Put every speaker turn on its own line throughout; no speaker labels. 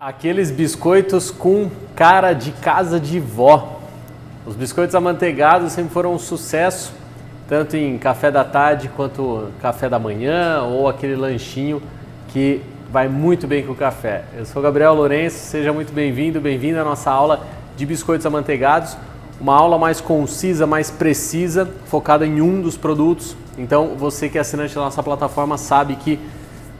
Aqueles biscoitos com cara de casa de vó. Os biscoitos amanteigados sempre foram um sucesso, tanto em café da tarde quanto café da manhã ou aquele lanchinho que vai muito bem com o café. Eu sou Gabriel Lourenço, seja muito bem-vindo, bem-vinda à nossa aula de biscoitos amanteigados. Uma aula mais concisa, mais precisa, focada em um dos produtos. Então, você que é assinante da nossa plataforma sabe que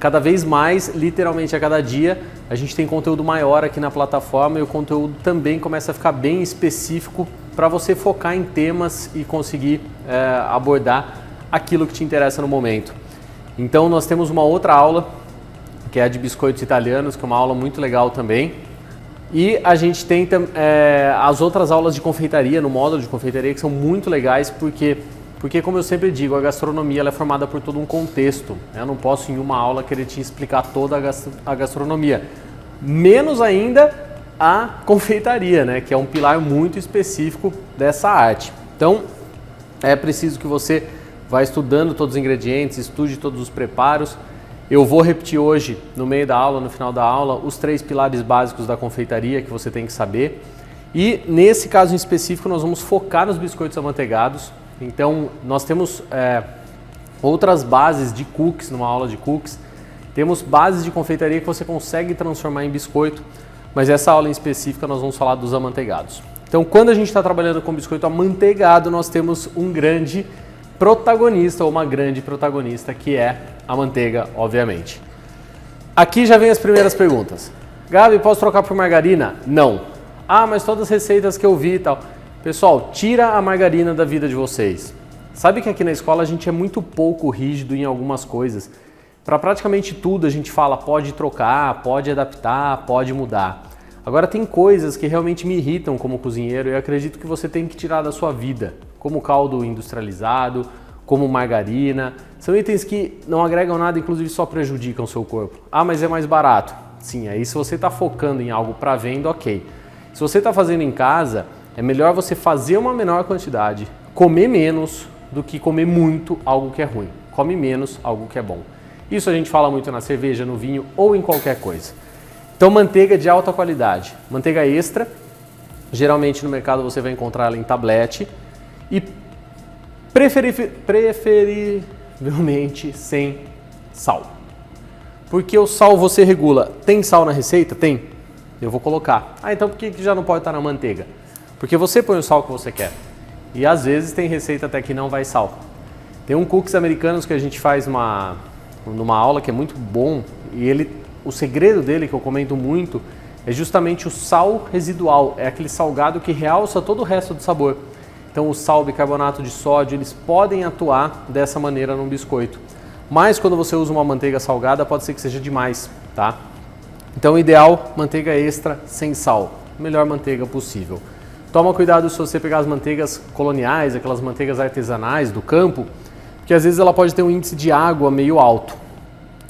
cada vez mais, literalmente a cada dia, a gente tem conteúdo maior aqui na plataforma e o conteúdo também começa a ficar bem específico para você focar em temas e conseguir abordar aquilo que te interessa no momento. Então, nós temos uma outra aula, que é a de biscoitos italianos, que é uma aula muito legal também. E a gente tem as outras aulas de confeitaria, no módulo de confeitaria, que são muito legais, porque como eu sempre digo, a gastronomia ela é formada por todo um contexto. Eu não posso em uma aula querer te explicar toda a gastronomia, menos ainda a confeitaria, né, que é um pilar muito específico dessa arte. Então, é preciso que você vá estudando todos os ingredientes, estude todos os preparos. Eu vou repetir hoje, no meio da aula, no final da aula, os 3 pilares básicos da confeitaria que você tem que saber. E nesse caso em específico, nós vamos focar nos biscoitos amanteigados. Então, nós temos outras bases de cookies, numa aula de cookies. Temos bases de confeitaria que você consegue transformar em biscoito, mas essa aula em específica nós vamos falar dos amanteigados. Então, quando a gente está trabalhando com biscoito amanteigado, nós temos um grande protagonista ou uma grande protagonista, que é a manteiga, obviamente. Aqui já vem as primeiras perguntas. Gabi, posso trocar por margarina? Não. Ah, mas todas as receitas que eu vi e tal. Pessoal, tira a margarina da vida de vocês. Sabe que aqui na escola a gente é muito pouco rígido em algumas coisas. Para praticamente tudo a gente fala pode trocar, pode adaptar, pode mudar. Agora tem coisas que realmente me irritam como cozinheiro e eu acredito que você tem que tirar da sua vida, como caldo industrializado, como margarina. São itens que não agregam nada, inclusive só prejudicam o seu corpo. Ah, mas é mais barato. Sim, aí se você está focando em algo para venda, ok. Se você está fazendo em casa, é melhor você fazer uma menor quantidade, comer menos do que comer muito algo que é ruim. Come menos algo que é bom. Isso a gente fala muito na cerveja, no vinho ou em qualquer coisa. Então, manteiga de alta qualidade. Manteiga extra, geralmente no mercado você vai encontrar ela em tablete e preferivelmente sem sal. Porque o sal você regula. Tem sal na receita? Tem. Eu vou colocar. Ah, então por que já não pode estar na manteiga? Porque você põe o sal que você quer. E às vezes tem receita até que não vai sal. Tem um cookies americanos que a gente faz numa aula que é muito bom. E o segredo dele, que eu comento muito, é justamente o sal residual. É aquele salgado que realça todo o resto do sabor. Então o sal, o bicarbonato de sódio, eles podem atuar dessa maneira num biscoito. Mas quando você usa uma manteiga salgada, pode ser que seja demais, tá? Então o ideal, manteiga extra sem sal. Melhor manteiga possível. Toma cuidado se você pegar as manteigas coloniais, aquelas manteigas artesanais do campo, porque às vezes ela pode ter um índice de água meio alto.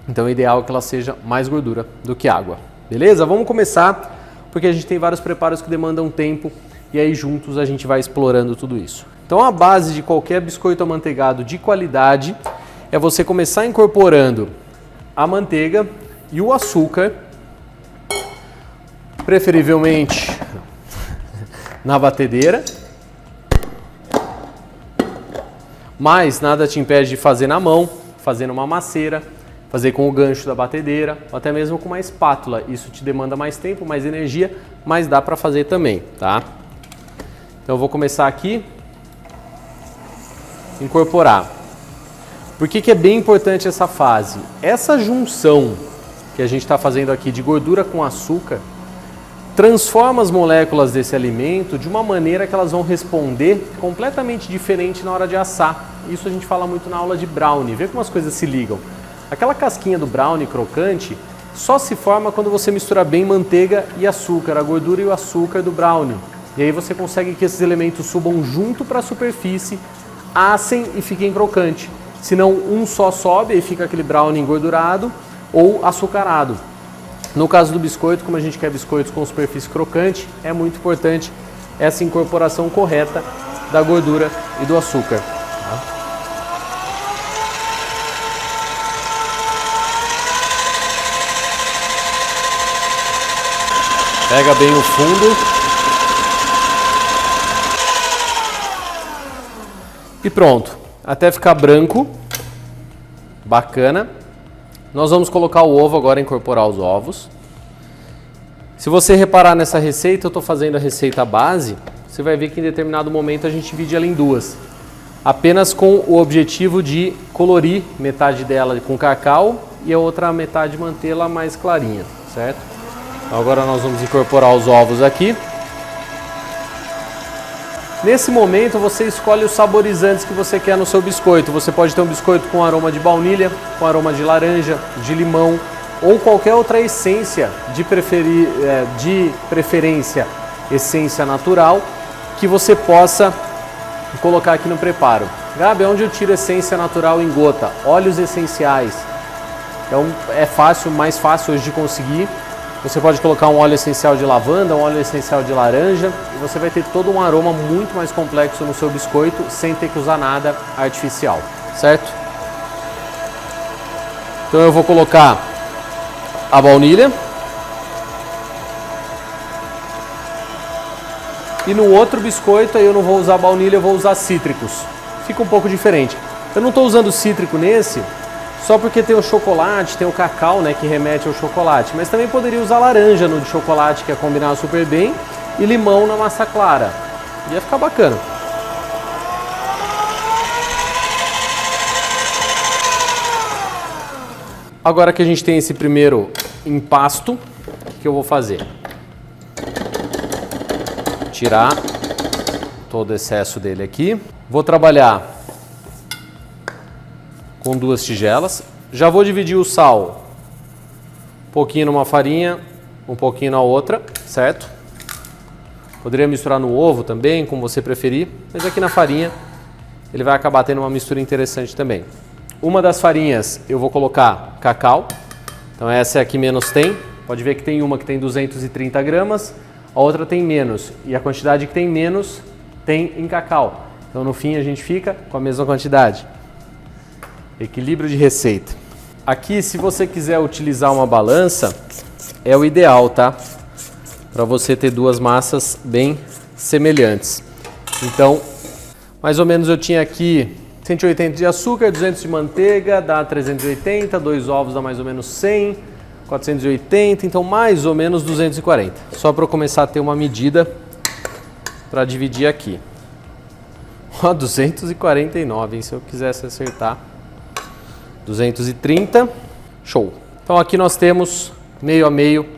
Então o ideal é que ela seja mais gordura do que água. Beleza? Vamos começar, porque a gente tem vários preparos que demandam tempo e aí juntos a gente vai explorando tudo isso. Então a base de qualquer biscoito amanteigado de qualidade é você começar incorporando a manteiga e o açúcar, preferivelmente na batedeira, mas nada te impede de fazer na mão, fazer numa masseira, fazer com o gancho da batedeira, ou até mesmo com uma espátula. Isso te demanda mais tempo, mais energia, mas dá para fazer também, tá? Então eu vou começar aqui, incorporar. Por que é bem importante essa fase? Essa junção que a gente está fazendo aqui de gordura com açúcar transforma as moléculas desse alimento de uma maneira que elas vão responder completamente diferente na hora de assar. Isso a gente fala muito na aula de brownie. Vê como as coisas se ligam. Aquela casquinha do brownie crocante só se forma quando você mistura bem manteiga e açúcar, a gordura e o açúcar do brownie. E aí você consegue que esses elementos subam junto para a superfície, assem e fiquem crocante. Senão um só sobe e fica aquele brownie engordurado ou açucarado. No caso do biscoito, como a gente quer biscoitos com superfície crocante, é muito importante essa incorporação correta da gordura e do açúcar. Pega bem o fundo. E pronto. Até ficar branco. Bacana. Nós vamos colocar o ovo agora, incorporar os ovos. Se você reparar nessa receita, eu estou fazendo a receita base, você vai ver que em determinado momento a gente divide ela em duas. Apenas com o objetivo de colorir metade dela com cacau e a outra metade mantê-la mais clarinha, certo? Então agora nós vamos incorporar os ovos aqui. Nesse momento você escolhe os saborizantes que você quer no seu biscoito. Você pode ter um biscoito com aroma de baunilha, com aroma de laranja, de limão ou qualquer outra essência, de preferência essência natural, que você possa colocar aqui no preparo. Gabi, onde eu tiro essência natural em gota? Óleos essenciais. Então é fácil, mais fácil hoje de conseguir. Você pode colocar um óleo essencial de lavanda, um óleo essencial de laranja e você vai ter todo um aroma muito mais complexo no seu biscoito sem ter que usar nada artificial, certo? Então eu vou colocar a baunilha. E no outro biscoito aí eu não vou usar baunilha, eu vou usar cítricos. Fica um pouco diferente. Eu não estou usando cítrico nesse, só porque tem o chocolate, tem o cacau, né, que remete ao chocolate. Mas também poderia usar laranja no de chocolate, que ia combinar super bem, e limão na massa clara. Ia ficar bacana. Agora que a gente tem esse primeiro empasto, o que eu vou fazer? Tirar todo o excesso dele aqui. Vou trabalhar com 2 tigelas. Já vou dividir o sal um pouquinho numa farinha, um pouquinho na outra, certo? Poderia misturar no ovo também, como você preferir, mas aqui na farinha ele vai acabar tendo uma mistura interessante também. Uma das farinhas eu vou colocar cacau, então essa é a que menos tem. Pode ver que tem uma que tem 230 gramas, a outra tem menos, e a quantidade que tem menos tem em cacau. Então no fim a gente fica com a mesma quantidade. Equilíbrio de receita. Aqui, se você quiser utilizar uma balança, é o ideal, tá? Para você ter duas massas bem semelhantes. Então, mais ou menos eu tinha aqui 180 de açúcar, 200 de manteiga, dá 380, 2 ovos dá mais ou menos 100, 480, então mais ou menos 240. Só para eu começar a ter uma medida para dividir aqui. Ó, 249, hein? Se eu quisesse acertar. 230, show. Então aqui nós temos meio a meio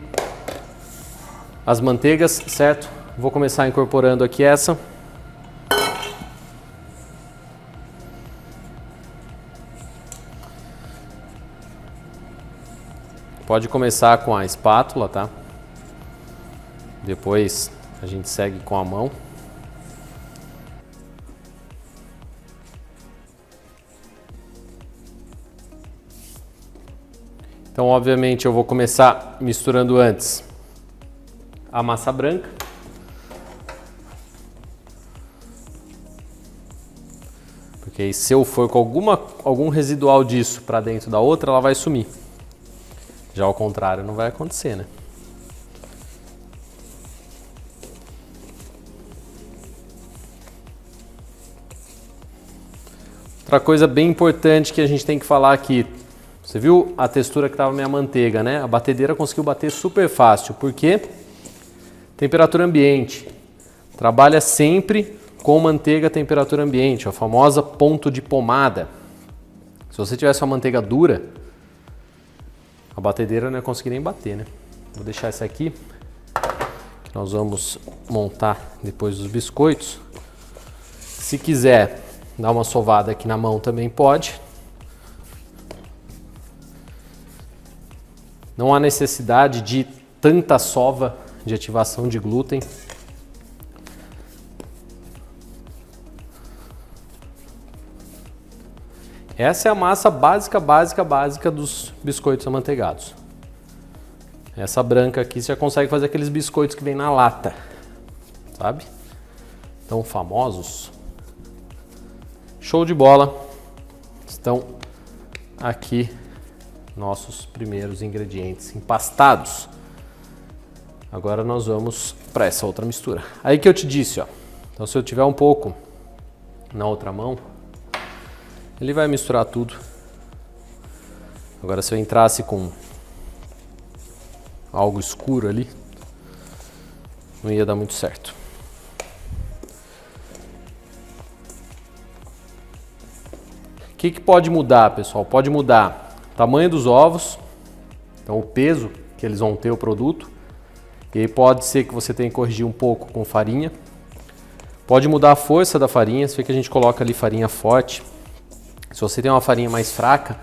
as manteigas, certo? Vou começar incorporando aqui essa. Pode começar com a espátula, tá? Depois a gente segue com a mão. Então, obviamente, eu vou começar misturando antes a massa branca. Porque aí, se eu for com algum residual disso para dentro da outra, ela vai sumir. Já ao contrário, não vai acontecer, né? Outra coisa bem importante que a gente tem que falar aqui. Você viu a textura que estava minha manteiga, né? A batedeira conseguiu bater super fácil. Por quê? Temperatura ambiente. Trabalha sempre com manteiga a temperatura ambiente, a famosa ponto de pomada. Se você tivesse uma manteiga dura, a batedeira não ia conseguir nem bater, né? Vou deixar essa aqui, que nós vamos montar depois dos biscoitos. Se quiser dar uma sovada aqui na mão também pode. Não há necessidade de tanta sova de ativação de glúten. Essa é a massa básica dos biscoitos amanteigados. Essa branca aqui você já consegue fazer aqueles biscoitos que vem na lata, sabe? Tão famosos. Show de bola. Estão aqui nossos primeiros ingredientes empastados. Agora nós vamos para essa outra mistura. Aí que eu te disse, ó. Então se eu tiver um pouco na outra mão, ele vai misturar tudo. Agora se eu entrasse com algo escuro ali, não ia dar muito certo. O que pode mudar, pessoal? Pode mudar o tamanho dos ovos, então o peso que eles vão ter o produto. E aí pode ser que você tenha que corrigir um pouco com farinha. Pode mudar a força da farinha, você vê que a gente coloca ali farinha forte. Se você tem uma farinha mais fraca,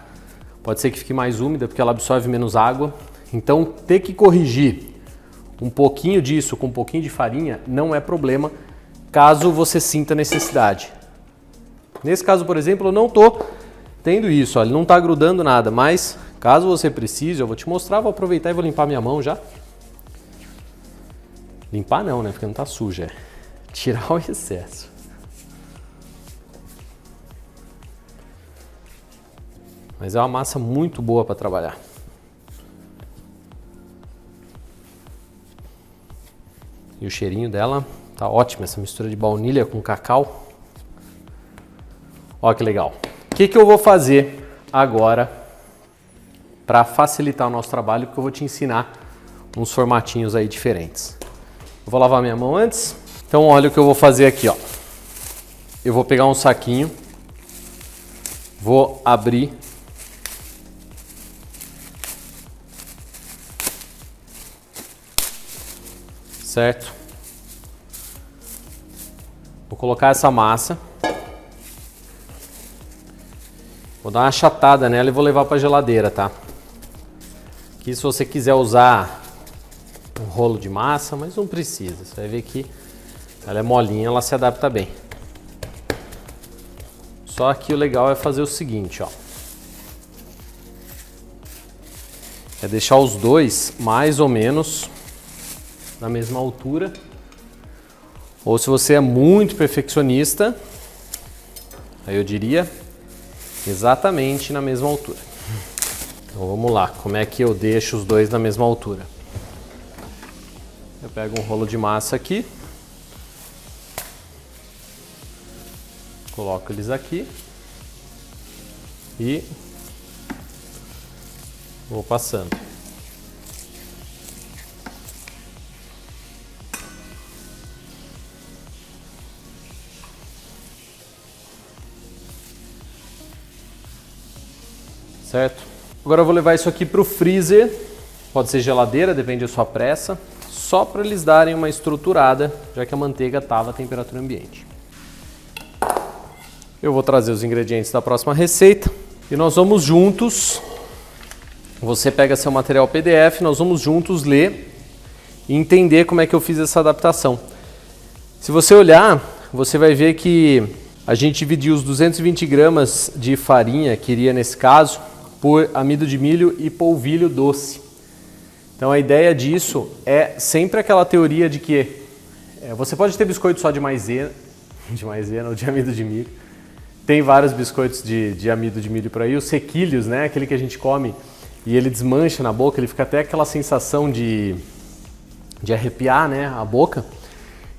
pode ser que fique mais úmida porque ela absorve menos água. Então ter que corrigir um pouquinho disso com um pouquinho de farinha não é problema, caso você sinta necessidade. Nesse caso, por exemplo, eu não estou tendo isso, ó, ele não está grudando nada, mas caso você precise, eu vou te mostrar, vou aproveitar e vou limpar minha mão já. Limpar não, né? Porque não está suja, é tirar o excesso. Mas é uma massa muito boa para trabalhar. E o cheirinho dela tá ótimo, essa mistura de baunilha com cacau. Olha que legal. O que eu vou fazer agora para facilitar o nosso trabalho, porque eu vou te ensinar uns formatinhos aí diferentes. Eu vou lavar minha mão antes. Então olha o que eu vou fazer aqui, ó. Eu vou pegar um saquinho, vou abrir certo? Vou colocar essa massa. Vou dar uma achatada nela e vou levar para a geladeira, tá? Aqui se você quiser usar um rolo de massa, mas não precisa. Você vai ver que ela é molinha, ela se adapta bem. Só que o legal é fazer o seguinte, ó. É deixar os dois mais ou menos na mesma altura. Ou se você é muito perfeccionista, aí eu diria exatamente na mesma altura. Então vamos lá, como é que eu deixo os dois na mesma altura? Eu pego um rolo de massa aqui, coloco eles aqui e vou passando. Certo? Agora eu vou levar isso aqui para o freezer, pode ser geladeira, depende da sua pressa, só para eles darem uma estruturada, já que a manteiga estava a temperatura ambiente. Eu vou trazer os ingredientes da próxima receita e nós vamos juntos, você pega seu material PDF, nós vamos juntos ler e entender como é que eu fiz essa adaptação. Se você olhar, você vai ver que a gente dividiu os 220 gramas de farinha, que iria nesse caso, por amido de milho e polvilho doce. Então a ideia disso é sempre aquela teoria de que você pode ter biscoito só de maisena ou de amido de milho. Tem vários biscoitos de amido de milho por aí, os sequilhos, né? Aquele que a gente come e ele desmancha na boca, ele fica até aquela sensação de arrepiar, né, a boca.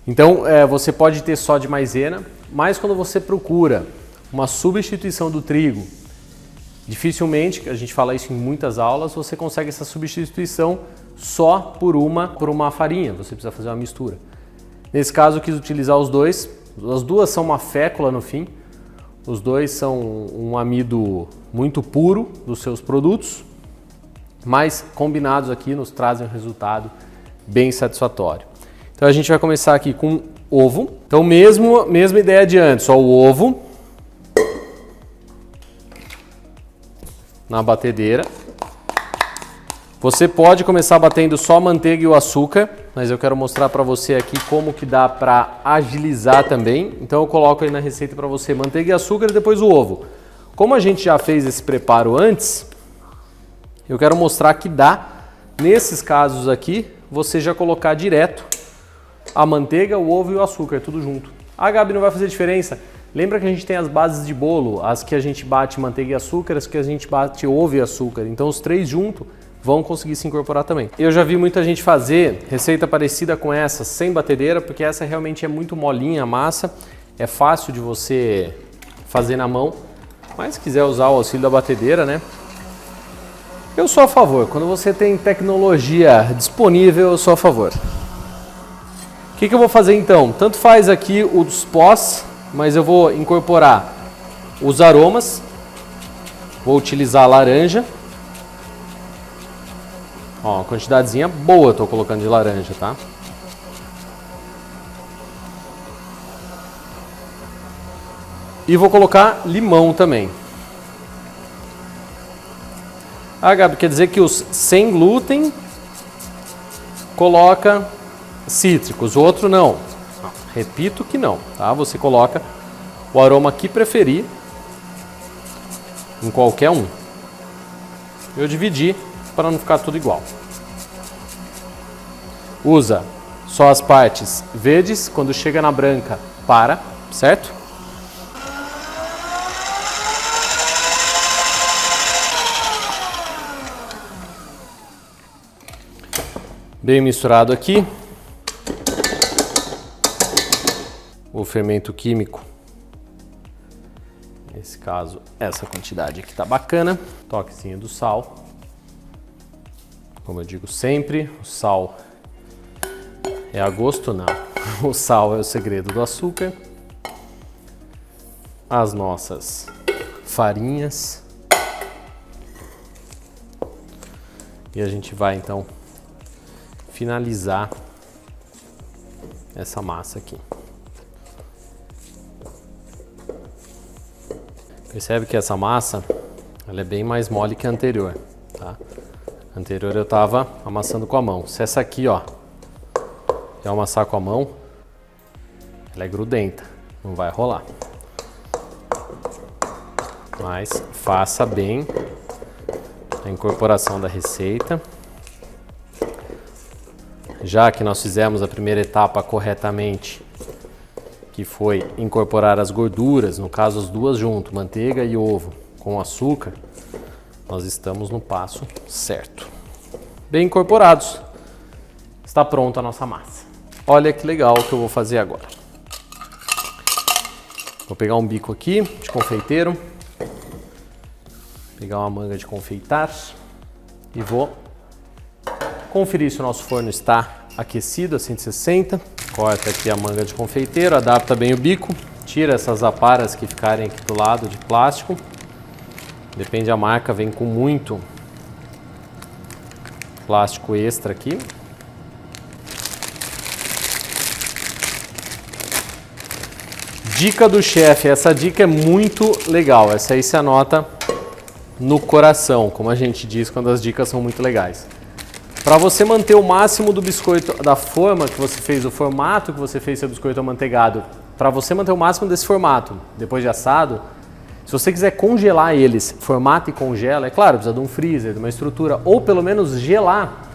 Então você pode ter só de maisena, mas quando você procura uma substituição do trigo, dificilmente, a gente fala isso em muitas aulas, você consegue essa substituição só por uma farinha, você precisa fazer uma mistura. Nesse caso eu quis utilizar os dois, as duas são uma fécula no fim, os dois são um amido muito puro dos seus produtos, mas combinados aqui nos trazem um resultado bem satisfatório. Então a gente vai começar aqui com ovo, então mesma ideia de antes, só o ovo na batedeira. Você pode começar batendo só a manteiga e o açúcar, mas eu quero mostrar para você aqui como que dá para agilizar também. Então eu coloco aí na receita para você manteiga e açúcar e depois o ovo. Como a gente já fez esse preparo antes, eu quero mostrar que dá, nesses casos aqui, você já colocar direto a manteiga, o ovo e o açúcar, tudo junto. Ah, Gabi, não vai fazer diferença? Lembra que a gente tem as bases de bolo, as que a gente bate manteiga e açúcar, as que a gente bate ovo e açúcar. Então os três juntos vão conseguir se incorporar também. Eu já vi muita gente fazer receita parecida com essa, sem batedeira, porque essa realmente é muito molinha a massa, é fácil de você fazer na mão, mas se quiser usar o auxílio da batedeira, né? Eu sou a favor, quando você tem tecnologia disponível, eu sou a favor. O que eu vou fazer então? Tanto faz aqui os pós, mas eu vou incorporar os aromas, vou utilizar a laranja. Ó, uma quantidadezinha boa eu tô colocando de laranja, tá? E vou colocar limão também. Ah, Gabi, quer dizer que os sem glúten coloca cítricos, o outro não. Repito que não, tá? Você coloca o aroma que preferir em qualquer um. Eu dividi para não ficar tudo igual. Usa só as partes verdes, quando chega na branca, para, certo? Bem misturado aqui. O fermento químico, nesse caso, essa quantidade aqui tá bacana. Toquezinho do sal. Como eu digo sempre, o sal é a gosto, não. O sal é o segredo do açúcar. As nossas farinhas. E a gente vai então finalizar essa massa aqui. Percebe que essa massa ela é bem mais mole que a anterior, tá? A anterior eu estava amassando com a mão. Se essa aqui, ó, eu amassar com a mão, ela é grudenta, não vai rolar. Mas faça bem a incorporação da receita. Já que nós fizemos a primeira etapa corretamente, que foi incorporar as gorduras, no caso as duas junto, manteiga e ovo com açúcar, nós estamos no passo certo. Bem incorporados, está pronta a nossa massa. Olha que legal o que eu vou fazer agora. Vou pegar um bico aqui de confeiteiro, pegar uma manga de confeitar e vou conferir se o nosso forno está aquecido a 160. Corta aqui a manga de confeiteiro, adapta bem o bico, tira essas aparas que ficarem aqui do lado de plástico. Depende da marca, vem com muito plástico extra aqui. Dica do chefe, essa dica é muito legal, essa aí se anota no coração, como a gente diz quando as dicas são muito legais. Para você manter o máximo do biscoito, da forma que você fez, o formato que você fez seu biscoito amanteigado, para você manter o máximo desse formato, depois de assado, se você quiser congelar eles, formata e congela, é claro, precisa de um freezer, de uma estrutura, ou pelo menos gelar.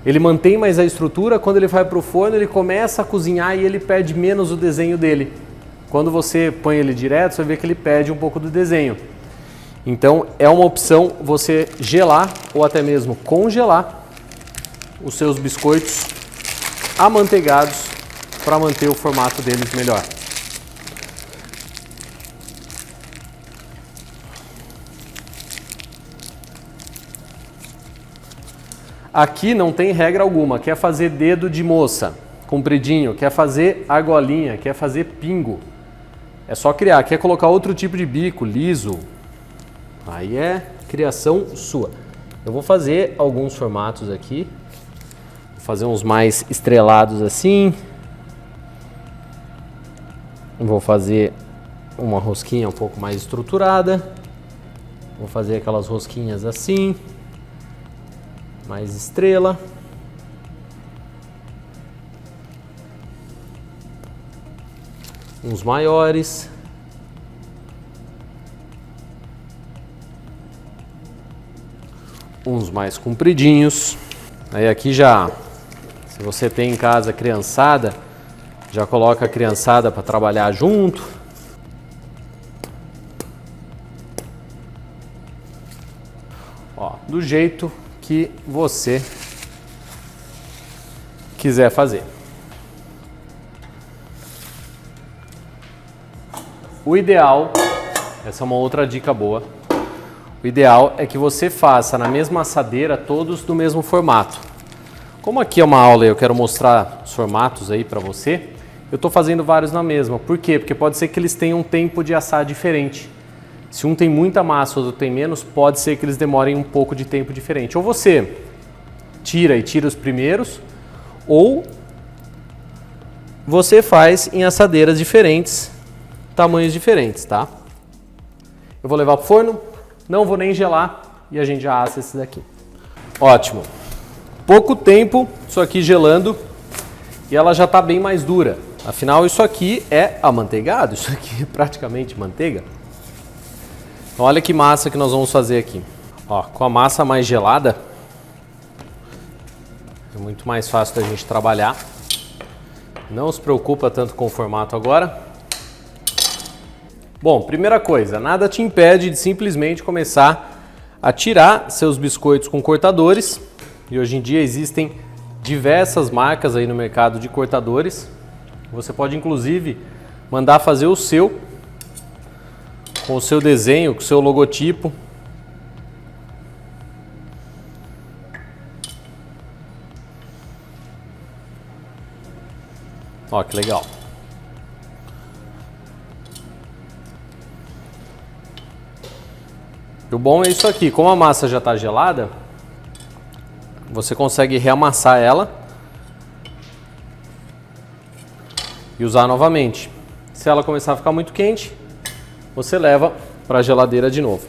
Ele mantém mais a estrutura, quando ele vai para o forno, ele começa a cozinhar e ele perde menos o desenho dele. Quando você põe ele direto, você vai ver que ele perde um pouco do desenho. Então, é uma opção você gelar ou até mesmo congelar os seus biscoitos amanteigados para manter o formato deles melhor. Aqui não tem regra alguma, quer fazer dedo de moça, compridinho, quer fazer argolinha, quer fazer pingo. É só criar, quer colocar outro tipo de bico, liso, aí é criação sua. Eu vou fazer alguns formatos aqui. Fazer uns mais estrelados assim. Vou fazer uma rosquinha um pouco mais estruturada. Vou fazer aquelas rosquinhas assim, mais estrela. Uns maiores. Uns mais compridinhos. Aí aqui já, se você tem em casa criançada, já coloca a criançada para trabalhar junto. Ó, do jeito que você quiser fazer. O ideal, essa é uma outra dica boa, o ideal é que você faça na mesma assadeira todos do mesmo formato. Como aqui é uma aula e eu quero mostrar os formatos aí para você, eu estou fazendo vários na mesma. Por quê? Porque pode ser que eles tenham um tempo de assar diferente. Se um tem muita massa ou outro tem menos, pode ser que eles demorem um pouco de tempo diferente. Ou você tira os primeiros, ou você faz em assadeiras diferentes, tamanhos diferentes, tá? Eu vou levar pro forno, não vou nem gelar e a gente já assa esse daqui. Ótimo. Pouco tempo, isso aqui gelando e ela já tá bem mais dura. Afinal, isso aqui é amanteigado, isso aqui é praticamente manteiga. Então, olha que massa que nós vamos fazer aqui. Ó, com a massa mais gelada, é muito mais fácil da gente trabalhar. Não se preocupa tanto com o formato agora. Bom, primeira coisa, nada te impede de simplesmente começar a tirar seus biscoitos com cortadores. E hoje em dia existem diversas marcas aí no mercado de cortadores. Você pode inclusive mandar fazer o seu, com o seu desenho, com o seu logotipo. Ó, que legal. O bom é isso aqui, como a massa já está gelada, você consegue reamassar ela e usar novamente. Se ela começar a ficar muito quente, você leva para a geladeira de novo.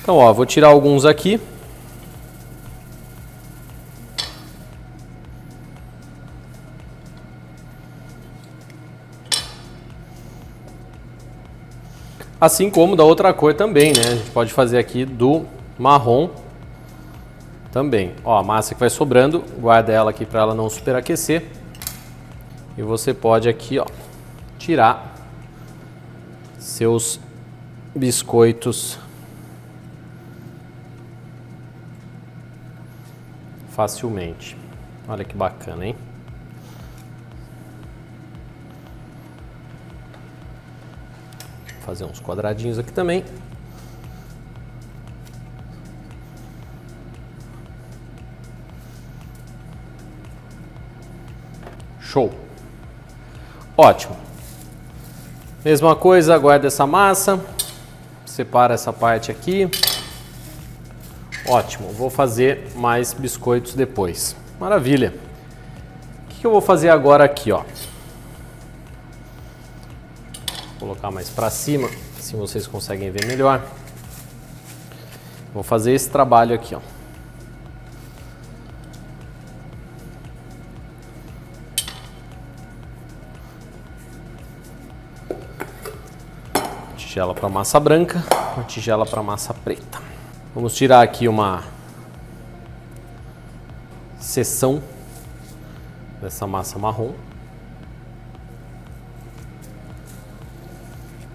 Então, ó, vou tirar alguns aqui. Assim como da outra cor também, né? A gente pode fazer aqui do marrom também. Ó, a massa que vai sobrando, guarda ela aqui para ela não superaquecer. E você pode aqui, ó, tirar seus biscoitos facilmente. Olha que bacana, hein? Fazer uns quadradinhos aqui também. Show! Ótimo! Mesma coisa, guarda essa massa, separa essa parte aqui. Ótimo, vou fazer mais biscoitos depois. Maravilha! O que eu vou fazer agora aqui, ó? Vou colocar mais para cima, assim vocês conseguem ver melhor. Vou fazer esse trabalho aqui, ó. Tigela para massa branca, uma tigela para massa preta. Vamos tirar aqui uma seção dessa massa marrom.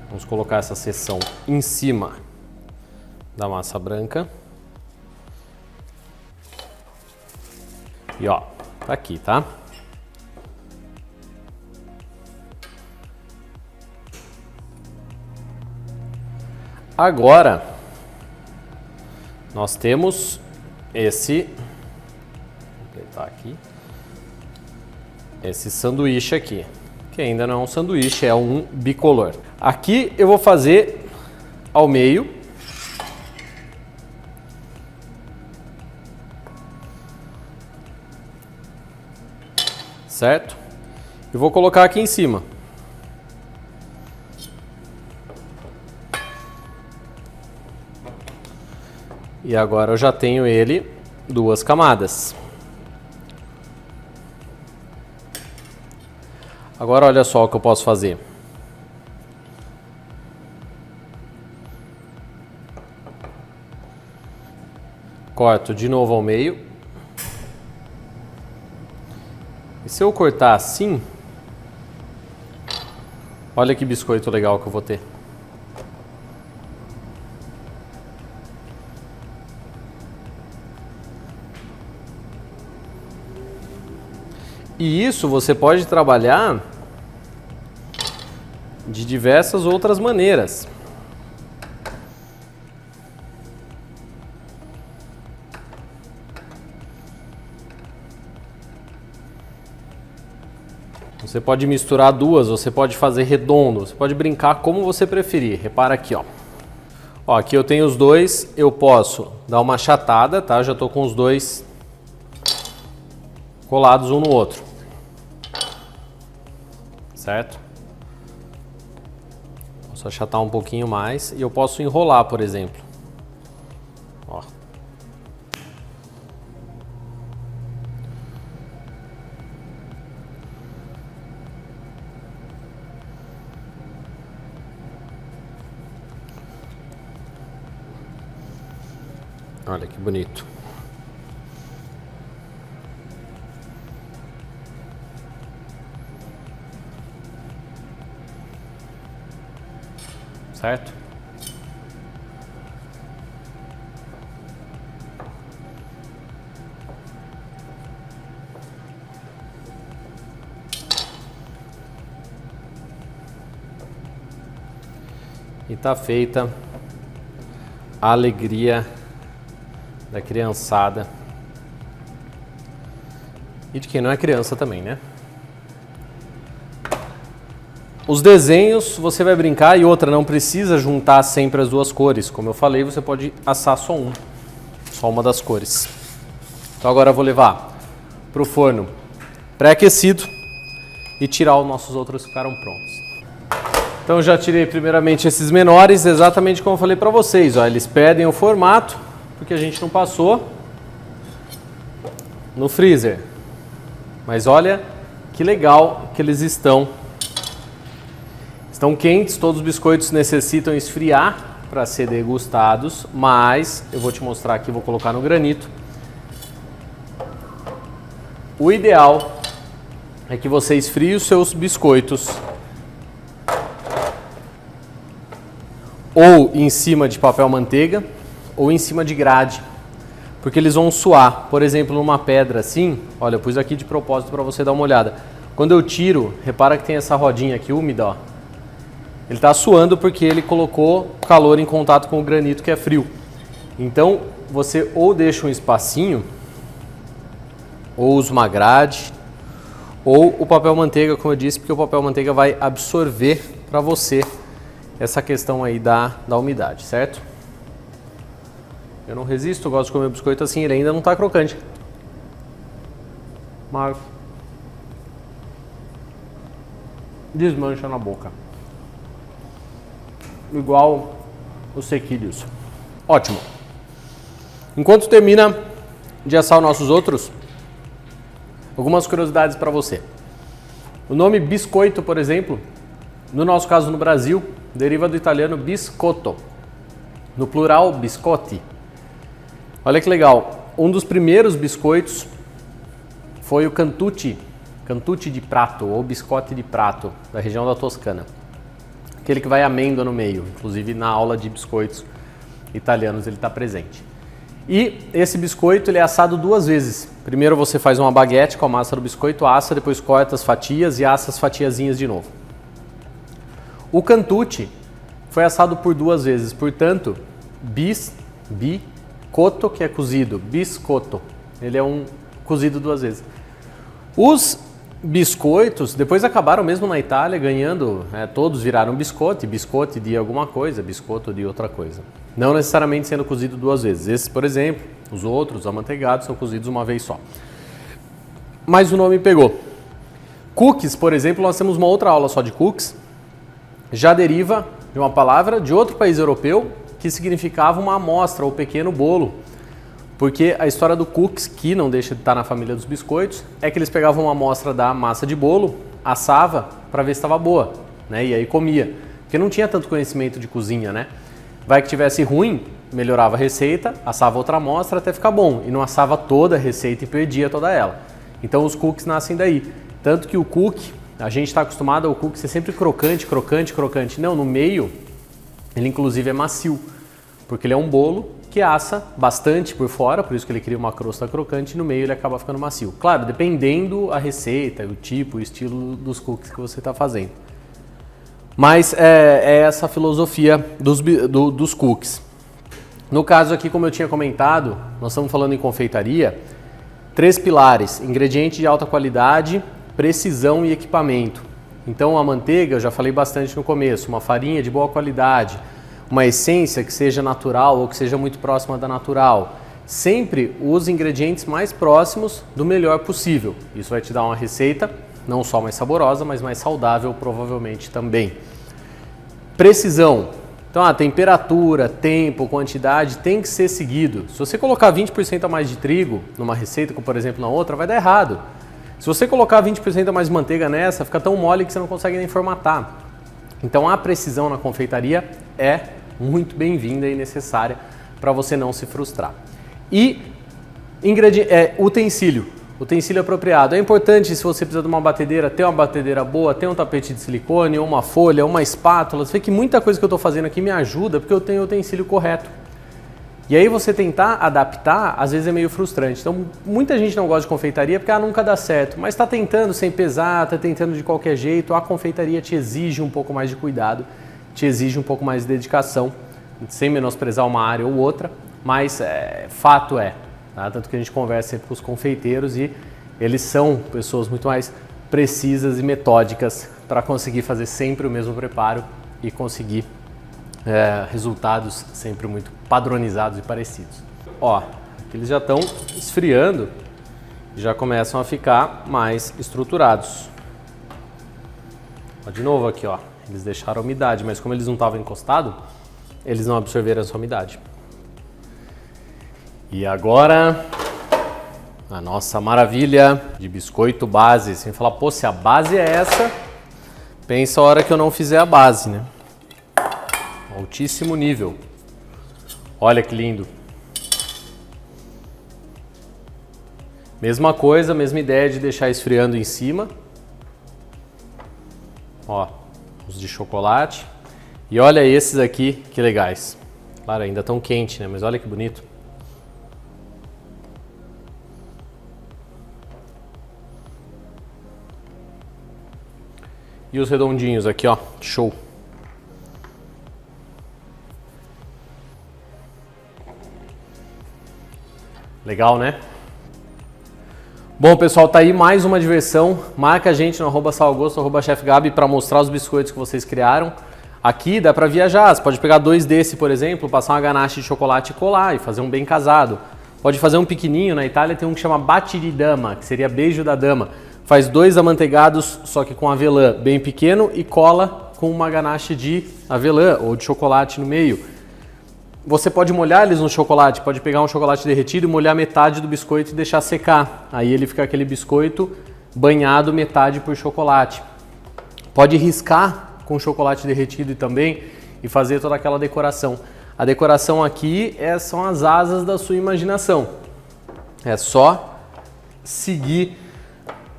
Vamos colocar essa seção em cima da massa branca. E ó, tá aqui, tá? Agora, nós temos esse, vou completar aqui, esse sanduíche aqui, que ainda não é um sanduíche, é um bicolor. Aqui eu vou fazer ao meio. Certo? E vou colocar aqui em cima. E agora eu já tenho ele duas camadas. Agora olha só o que eu posso fazer. Corto de novo ao meio. E se eu cortar assim, olha que biscoito legal que eu vou ter. E isso você pode trabalhar de diversas outras maneiras. Você pode misturar duas, você pode fazer redondo, você pode brincar como você preferir. Repara aqui, ó. Ó, aqui eu tenho os dois, eu posso dar uma achatada, tá? Já tô com os dois colados um no outro. Certo? Posso achatar um pouquinho mais e eu posso enrolar, por exemplo. Ó. Olha que bonito. Certo? E tá feita a alegria da criançada e de quem não é criança também, né? Os desenhos você vai brincar e outra, não precisa juntar sempre as duas cores. Como eu falei, você pode assar só uma das cores. Então agora eu vou levar para o forno pré-aquecido e tirar os nossos outros que ficaram prontos. Então eu já tirei primeiramente esses menores, exatamente como eu falei para vocês. Ó, eles pedem o formato, porque a gente não passou no freezer. Mas olha que legal que eles estão. Estão quentes, todos os biscoitos necessitam esfriar para ser degustados, mas eu vou te mostrar aqui, vou colocar no granito. O ideal é que você esfrie os seus biscoitos ou em cima de papel manteiga ou em cima de grade, porque eles vão suar. Por exemplo, numa pedra assim, olha, eu pus aqui de propósito para você dar uma olhada. Quando eu tiro, repara que tem essa rodinha aqui úmida, ó. Ele está suando porque ele colocou calor em contato com o granito que é frio. Então, você ou deixa um espacinho, ou usa uma grade, ou o papel manteiga, como eu disse, porque o papel manteiga vai absorver para você essa questão aí da umidade, certo? Eu não resisto, eu gosto de comer biscoito assim, ele ainda não está crocante. Mas desmancha na boca. Igual os sequilhos. Ótimo. Enquanto termina de assar os nossos outros, algumas curiosidades para você. O nome biscoito, por exemplo, no nosso caso no Brasil, deriva do italiano biscotto. No plural, biscotti. Olha que legal. Um dos primeiros biscoitos foi o cantucci de prato ou biscotti de prato, da região da Toscana. Aquele que vai amêndoa no meio, inclusive na aula de biscoitos italianos ele está presente. E esse biscoito ele é assado duas vezes. Primeiro você faz uma baguete com a massa do biscoito, assa, depois corta as fatias e assa as fatiazinhas de novo. O cantucci foi assado por duas vezes, portanto, biscotto, que é cozido, biscotto, ele é um cozido duas vezes. Os biscoitos, depois acabaram mesmo na Itália ganhando, todos viraram biscotti de alguma coisa, biscotto de outra coisa. Não necessariamente sendo cozido duas vezes. Esses, por exemplo, os outros, amanteigados, são cozidos uma vez só. Mas o nome pegou. Cookies, por exemplo, nós temos uma outra aula só de cookies, já deriva de uma palavra de outro país europeu que significava uma amostra ou pequeno bolo. Porque a história do cookies, que não deixa de estar na família dos biscoitos, é que eles pegavam uma amostra da massa de bolo, assava para ver se estava boa, né? E aí comia. Porque não tinha tanto conhecimento de cozinha, né? Vai que tivesse ruim, melhorava a receita, assava outra amostra até ficar bom. E não assava toda a receita e perdia toda ela. Então os cookies nascem daí. Tanto que o cookie, a gente está acostumado ao cookie ser sempre crocante, crocante, crocante. Não, no meio, ele inclusive é macio. Porque ele é um bolo que assa bastante por fora, por isso que ele cria uma crosta crocante, e no meio ele acaba ficando macio. Claro, dependendo a receita, o tipo, o estilo dos cookies que você está fazendo. Mas é essa a filosofia dos cookies. No caso aqui, como eu tinha comentado, nós estamos falando em confeitaria, 3 pilares: ingrediente de alta qualidade, precisão e equipamento. Então a manteiga, eu já falei bastante no começo, uma farinha de boa qualidade, uma essência que seja natural ou que seja muito próxima da natural. Sempre os ingredientes mais próximos do melhor possível. Isso vai te dar uma receita não só mais saborosa, mas mais saudável provavelmente também. Precisão. Então a temperatura, tempo, quantidade tem que ser seguido. Se você colocar 20% a mais de trigo numa receita, como por exemplo na outra, vai dar errado. Se você colocar 20% a mais de manteiga nessa, fica tão mole que você não consegue nem formatar. Então a precisão na confeitaria é muito bem-vinda e necessária para você não se frustrar. E utensílio. Utensílio apropriado. É importante, se você precisa de uma batedeira, ter uma batedeira boa, ter um tapete de silicone, ou uma folha, uma espátula. Você vê que muita coisa que eu estou fazendo aqui me ajuda porque eu tenho o utensílio correto. E aí você tentar adaptar, às vezes é meio frustrante. Então, muita gente não gosta de confeitaria porque nunca dá certo. Mas está tentando sem pesar, está tentando de qualquer jeito. A confeitaria te exige um pouco mais de cuidado, te exige um pouco mais de dedicação, sem menosprezar uma área ou outra. Mas fato é. Tá? Tanto que a gente conversa sempre com os confeiteiros e eles são pessoas muito mais precisas e metódicas para conseguir fazer sempre o mesmo preparo e conseguir resultados sempre muito padronizados e parecidos. Ó, aqui eles já estão esfriando e já começam a ficar mais estruturados. Ó, de novo aqui, ó, eles deixaram a umidade, mas como eles não estavam encostados, eles não absorveram essa umidade. E agora, a nossa maravilha de biscoito base. Você vai falar, pô, se a base é essa, pensa a hora que eu não fizer a base, né? Altíssimo nível. Olha que lindo. Mesma coisa, mesma ideia de deixar esfriando em cima. Ó, os de chocolate. E olha esses aqui, que legais. Claro, ainda tão quente, né? Mas olha que bonito. E os redondinhos aqui, ó, show. Legal, né? Bom, pessoal, tá aí mais uma diversão. Marca a gente no @salgosto, @chefgabi para mostrar os biscoitos que vocês criaram. Aqui dá para viajar. Você pode pegar 2 desse, por exemplo, passar uma ganache de chocolate e colar e fazer um bem casado. Pode fazer um pequenininho. Na Itália tem um que chama baci di dama, que seria beijo da dama. Faz 2 amanteigados, só que com avelã bem pequeno e cola com uma ganache de avelã ou de chocolate no meio. Você pode molhar eles no chocolate, pode pegar um chocolate derretido e molhar metade do biscoito e deixar secar. Aí ele fica aquele biscoito banhado metade por chocolate. Pode riscar com chocolate derretido também e fazer toda aquela decoração. A decoração aqui são as asas da sua imaginação. É só seguir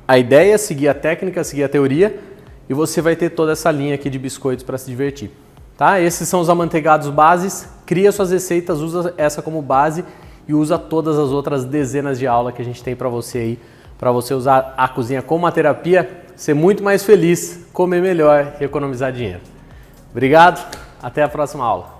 a ideia, seguir a técnica, seguir a teoria e você vai ter toda essa linha aqui de biscoitos para se divertir. Tá? Esses são os amanteigados bases. Cria suas receitas, usa essa como base e usa todas as outras dezenas de aulas que a gente tem para você aí, para você usar a cozinha como uma terapia, ser muito mais feliz, comer melhor e economizar dinheiro. Obrigado, até a próxima aula.